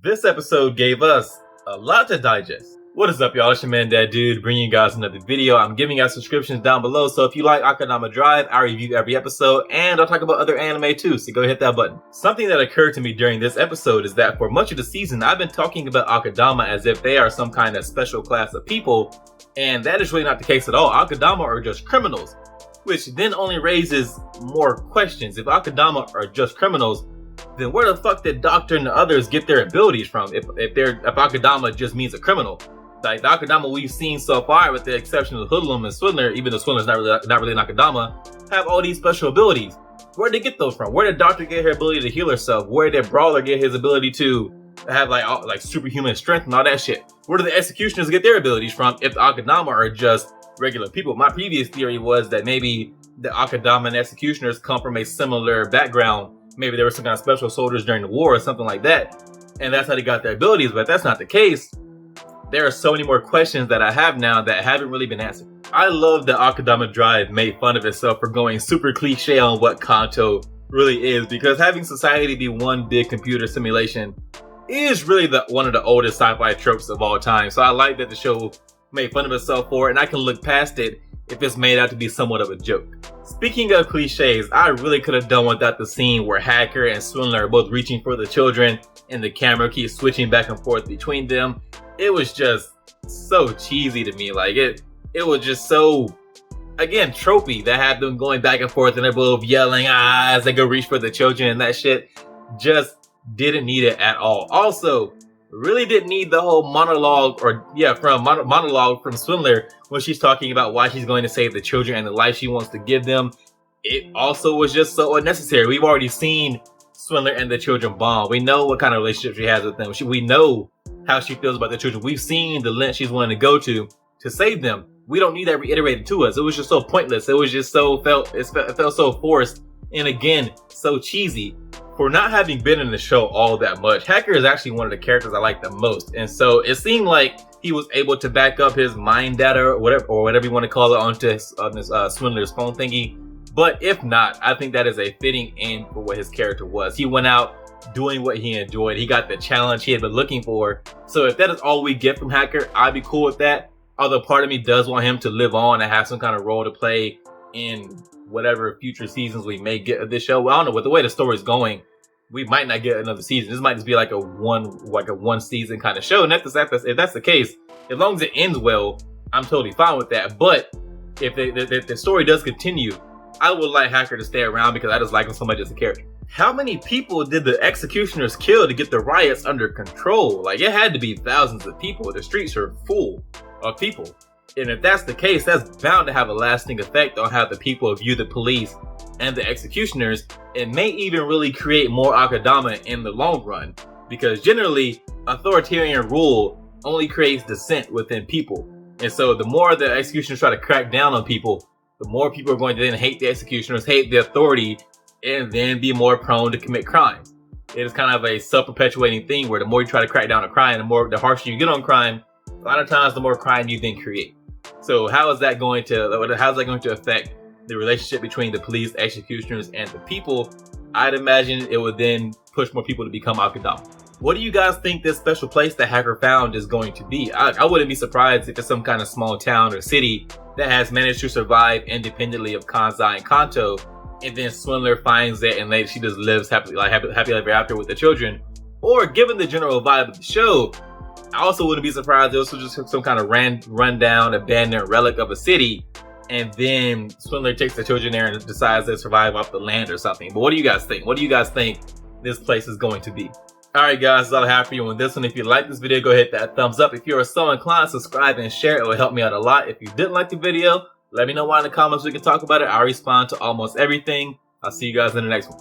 This episode gave us a lot to digest. What is up, y'all? It's your man, That Dude, bringing you guys another video. I'm giving out subscriptions down below, so if you like Akudama Drive, I review every episode, and I'll talk about other anime too, so go hit that button. Something that occurred to me during this episode is that for much of the season, I've been talking about Akudama as if they are some kind of special class of people, and that is really not the case at all. Akudama are just criminals, which then only raises more questions. If Akudama are just criminals, then where the fuck did Doctor and the others get their abilities from if Akudama just means a criminal? Like, the Akudama we've seen so far, with the exception of Hoodlum and Swindler, even though Swindler's not really an Akudama, have all these special abilities. Where did they get those from? Where did Doctor get her ability to heal herself? Where did Brawler get his ability to have like superhuman strength and all that shit? Where did the Executioners get their abilities from if the Akudama are just regular people? My previous theory was that maybe the Akudama and Executioners come from a similar background. Maybe they were some kind of special soldiers during the war or something like that, and that's how they got their abilities, but that's not the case. There are so many more questions that I have now that haven't really been answered. I love that Akudama Drive made fun of itself for going super cliche on what Kanto really is, because having society be one big computer simulation is really one of the oldest sci-fi tropes of all time. So I like that the show made fun of itself for it, and I can look past it if it's made out to be somewhat of a joke. Speaking of cliches, I really could have done without the scene where Hacker and Swindler are both reaching for the children and the camera keeps switching back and forth between them. It was just so cheesy to me. Like, it was just so, again, tropey, that had them going back and forth and they're both yelling as they go reach for the children, and that shit just didn't need it at all. Also, really didn't need the whole monologue monologue from Swindler when she's talking about why she's going to save the children and the life she wants to give them. It also was just so unnecessary. We've already seen Swindler and the children bond. We know what kind of relationship she has with them. We know how she feels about the children. We've seen the length she's willing to go to save them. We don't need that reiterated to us. It was just so pointless. It was just so it felt so forced, and again, so cheesy. For not having been in the show all that much, Hacker is actually one of the characters I like the most, and so it seemed like he was able to back up his mind data or whatever you want to call it onto this Swindler's phone thingy. But if not, I think that is a fitting end for what his character was. He went out doing what he enjoyed. He got the challenge he had been looking for. So if that is all we get from Hacker, I'd be cool with that. Although part of me does want him to live on and have some kind of role to play in whatever future seasons we may get of this show. Well, I don't know, with the way the story is going, we might not get another season. This might just be like a one season kind of show. And if that's the case, as long as it ends well, I'm totally fine with that. But if the story does continue, I would like Hacker to stay around because I just like him so much as a character. How many people did the Executioners kill to get the riots under control? Like, it had to be thousands of people. The streets are full of people. And if that's the case, that's bound to have a lasting effect on how the people view the police and the Executioners. It may even really create more Akudama in the long run, because generally authoritarian rule only creates dissent within people. And so the more the Executioners try to crack down on people, the more people are going to then hate the Executioners, hate the authority, and then be more prone to commit crimes. It is kind of a self-perpetuating thing where the more you try to crack down on crime, the harsher you get on crime, a lot of times the more crime you then create. So how is that going to affect the relationship between the police, Executioners, and the people? I'd imagine it would then push more people to become Akudama. What do you guys think this special place that Hacker found is going to be? I wouldn't be surprised if it's some kind of small town or city that has managed to survive independently of Kansai and Kanto, and then Swindler finds it and she just lives happily ever after with the children. Or, given the general vibe of the show, I also wouldn't be surprised if it was just some kind of rundown, abandoned relic of a city, and then Swindler takes the children there and decides to survive off the land or something. But what do you guys think? What do you guys think this place is going to be? Alright guys, that's all I have for you on this one. If you like this video, go hit that thumbs up. If you're so inclined, subscribe and share. It will help me out a lot. If you didn't like the video, let me know why in the comments. We can talk about it. I respond to almost everything. I'll see you guys in the next one.